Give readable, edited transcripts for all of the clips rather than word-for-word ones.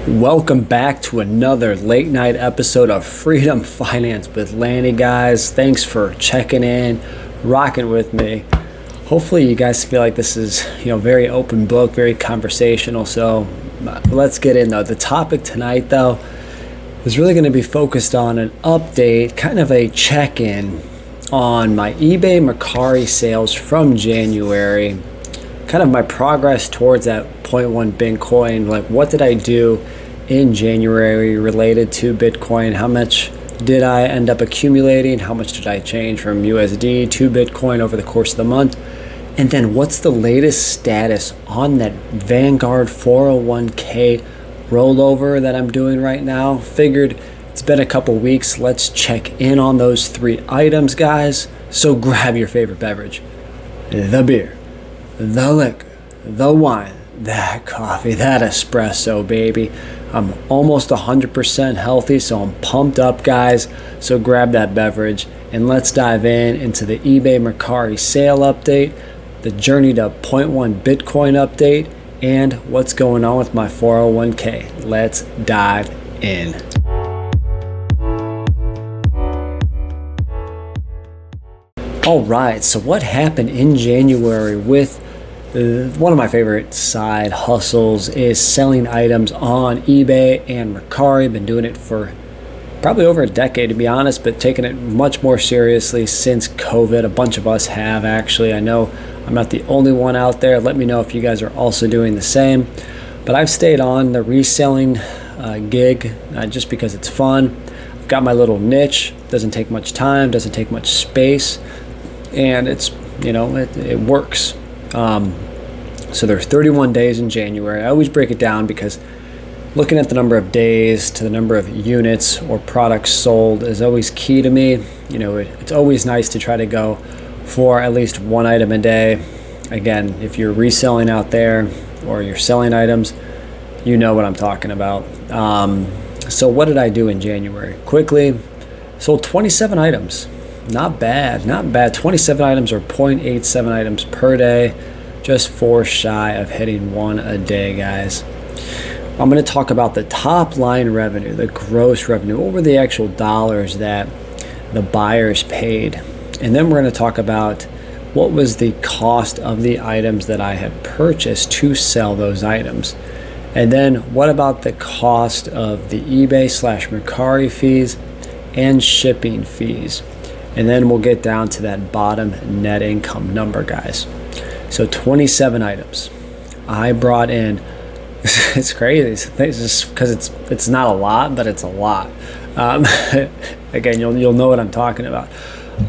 Welcome back to another late night episode of Freedom Finance with Lanny, guys. Thanks for checking in, rocking with me. Hopefully you guys feel like this is, very open book, very conversational. So let's get in though. The topic tonight though is really going to be focused on an update, kind of a check-in on my eBay Mercari sales from January. Kind of my progress towards that 0.1 Bitcoin. Like, what did I do in January related to Bitcoin? How much did I end up accumulating? How much did I change from USD to Bitcoin over the course of the month? And then what's the latest status on that Vanguard 401k rollover that I'm doing right now? Figured it's been a couple weeks. Let's check in on those three items, guys. So grab your favorite beverage, the beer, the liquor, the wine, that coffee, that espresso, baby. I'm almost 100% healthy, so I'm pumped up, guys. So grab that beverage and let's dive into the eBay Mercari sale update, the journey to 0.1 Bitcoin update, and what's going on with my 401k. Let's dive in. All right, so what happened in January with one of my favorite side hustles is selling items on eBay and Mercari. Been doing it for probably over a decade, to be honest, but taking it much more seriously since COVID. A bunch of us have, actually. I know I'm not the only one out there. Let me know if you guys are also doing the same. But I've stayed on the reselling gig just because it's fun. I've got my little niche. Doesn't take much time, doesn't take much space, and it's, it works. So there are 31 days in January. I always break it down because looking at the number of days to the number of units or products sold is always key to me. It's always nice to try to go for at least one item a day. Again, if you're reselling out there or you're selling items, you know what I'm talking about. So what did I do in January? Quickly, sold 27 items. Not bad. 27 items or 0.87 items per day. Just 4 shy of hitting one a day, guys. I'm going to talk about the top line revenue, the gross revenue. What were the actual dollars that the buyers paid? And then we're going to talk about what was the cost of the items that I had purchased to sell those items. And then what about the cost of the eBay/Mercari fees and shipping fees? And then we'll get down to that bottom net income number, guys. So 27 items. I brought in, it's crazy. It's just because it's not a lot, but it's a lot. Again, you'll know what I'm talking about.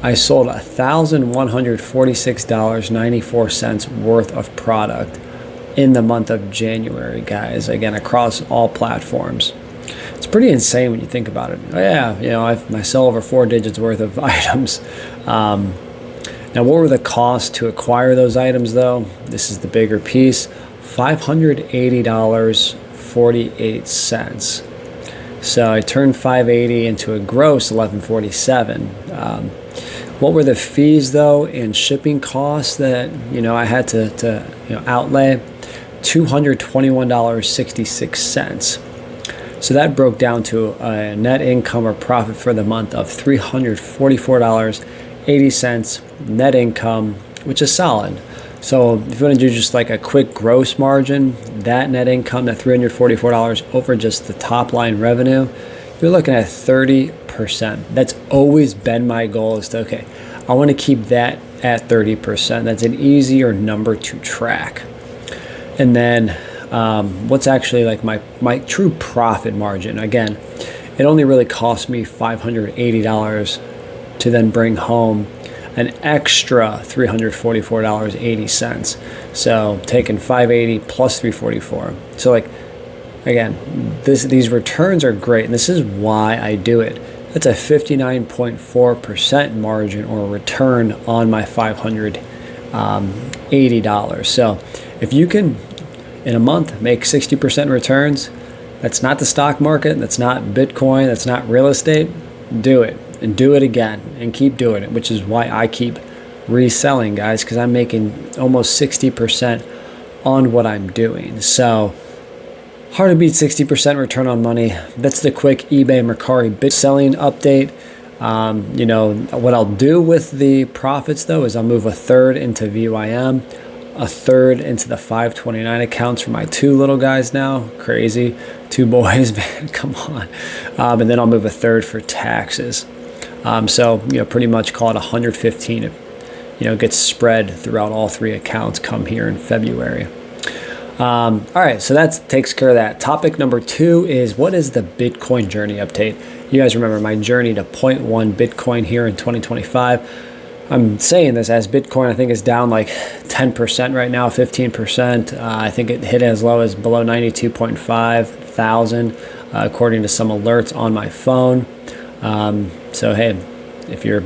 I sold $1,146.94 worth of product in the month of January, guys. Again, across all platforms. It's pretty insane when you think about it. I sell over 4 digits worth of items. Now, what were the costs to acquire those items, though? This is the bigger piece. $580.48. So I turned $580 into a gross $1147. What were the fees, though, and shipping costs that I had to outlay? $221.66. So that broke down to a net income or profit for the month of $344.80 net income, which is solid. So if you want to do just like a quick gross margin, that net income, that $344 over just the top line revenue, you're looking at 30%. That's always been my goal, is I want to keep that at 30%. That's an easier number to track. And then what's actually like my true profit margin? Again, it only really cost me $580 to then bring home an extra $344.80. So taking $580 plus $344. So again, these returns are great, and this is why I do it. That's a 59.4% margin or return on my $580. So if you can, in a month, make 60% returns, that's not the stock market, that's not Bitcoin, that's not real estate, do it. And do it again and keep doing it, which is why I keep reselling, guys, because I'm making almost 60% on what I'm doing. So Hard to beat 60% return on money. That's the quick eBay Mercari bit selling update. You know, what I'll do with the profits though is I'll move a third into VYM, a third into the 529 accounts for my two little guys now. Crazy. Two boys, man, come on. And then I'll move a third for taxes. So, you know, pretty much call it 115. You know, gets spread throughout all three accounts come here in February. All right, so that takes care of that. Topic number 2 is, what is the Bitcoin journey update? You guys remember my journey to 0.1 Bitcoin here in 2025. I'm saying this as Bitcoin, I think, is down like 10% right now, 15%. I think it hit as low as below 92.5 thousand, according to some alerts on my phone. So hey, if you're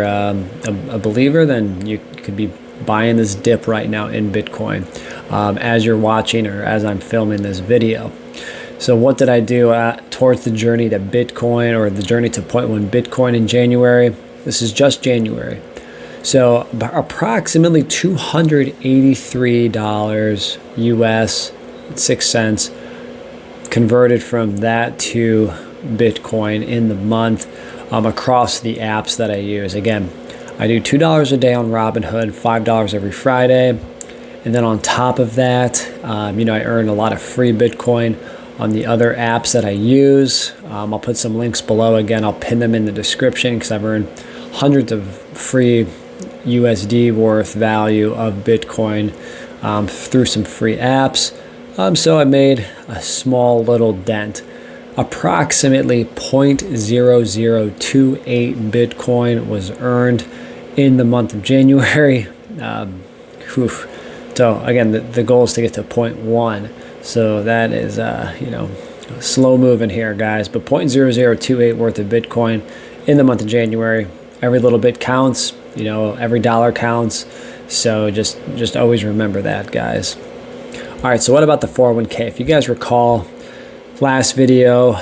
a believer, then you could be buying this dip right now in Bitcoin as you're watching or as I'm filming this video. So what did I do towards the journey to Bitcoin, or the journey to 0.1 Bitcoin in January? This is just January. So approximately $283 US, 6 cents, converted from that to Bitcoin in the month across the apps that I use. Again, I do $2 a day on Robinhood, $5 every Friday. And then on top of that, you know, I earn a lot of free Bitcoin on the other apps that I use. I'll put some links below. Again, I'll pin them in the description because I've earned hundreds of free USD worth value of Bitcoin through some free apps. So I made a small little dent. Approximately 0.0028 Bitcoin was earned in the month of January. So again, the goal is to get to 0.1. So that is, you know, slow moving here, guys. But 0.0028 worth of Bitcoin in the month of January. Every little bit counts. You know, every dollar counts. So just always remember that, guys. All right, so what about the 401k? If you guys recall, last video,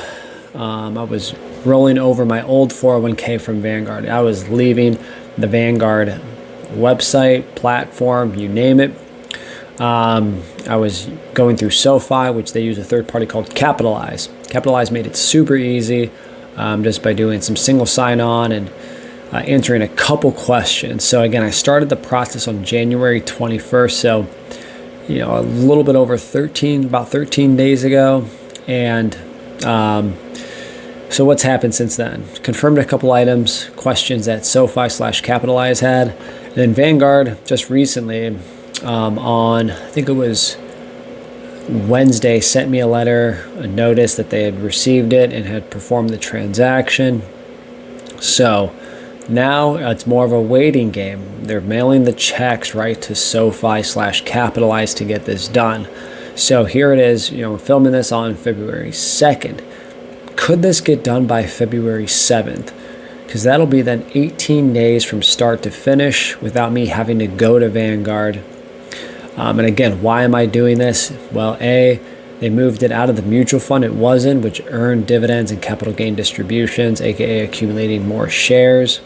I was rolling over my old 401k from Vanguard. I was leaving the Vanguard website, platform, you name it. I was going through SoFi, which they use a third party called Capitalize. Capitalize made it super easy just by doing some single sign-on and answering a couple questions. So again, I started the process on January 21st. So, you know, a little bit over about 13 days ago. And so what's happened since then? Confirmed a couple items, questions that SoFi/Capitalize had. And then Vanguard just recently on, I think it was Wednesday, sent me a letter, a notice that they had received it and had performed the transaction. So now it's more of a waiting game. They're mailing the checks right to SoFi/Capitalize to get this done. So here it is, you know, we're filming this on February 2nd. Could this get done by February 7th? Because that'll be then 18 days from start to finish without me having to go to Vanguard. And again, why am I doing this? Well, A, they moved it out of the mutual fund it was in, which earned dividends and capital gain distributions, aka accumulating more shares.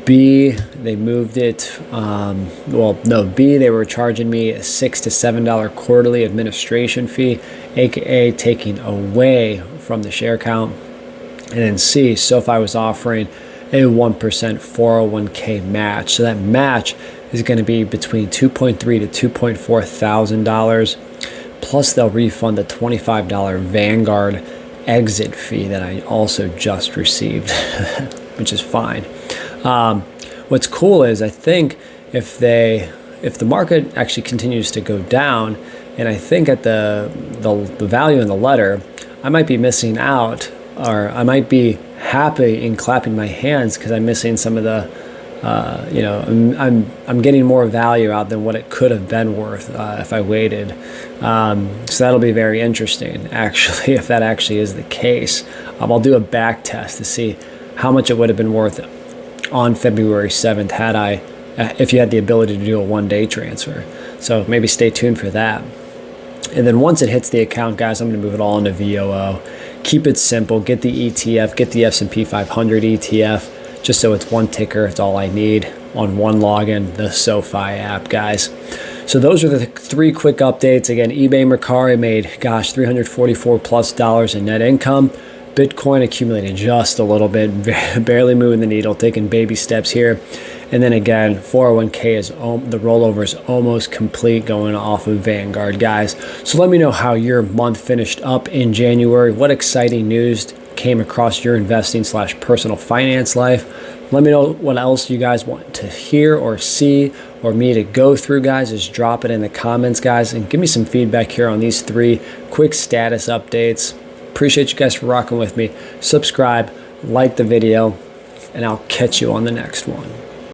B, they moved it, B, they were charging me a $6 to $7 quarterly administration fee, aka taking away from the share count. And then C, SoFi was offering a 1% 401k match. So that match is going to be between $2.3 to $2.4 thousand. Plus they'll refund the $25 Vanguard exit fee that I also just received, which is fine. What's cool is I think if the market actually continues to go down, and I think at the value in the letter, I might be missing out, or I might be happy in clapping my hands because I'm missing some of the, you know, I'm getting more value out than what it could have been worth if I waited. So that'll be very interesting, actually, if that actually is the case. I'll do a back test to see how much it would have been worth on February 7th if you had the ability to do a one-day transfer. So maybe stay tuned for that. And then once it hits the account, guys, I'm going to move it all into VOO. Keep it simple. Get the ETF. Get the S&P 500 ETF. Just so it's one ticker. It's all I need on one login, the SoFi app, guys. So those are the three quick updates. Again, eBay and Mercari made, gosh, $344+ in net income. Bitcoin accumulated just a little bit, barely moving the needle, taking baby steps here. And then again, 401k is the rollover is almost complete going off of Vanguard, guys. So let me know how your month finished up in January. What exciting news came across your investing / personal finance life. Let me know what else you guys want to hear or see or me to go through, guys. Just drop it in the comments, guys, and give me some feedback here on these 3 quick status updates. Appreciate you guys for rocking with me. Subscribe, like the video, and I'll catch you on the next one.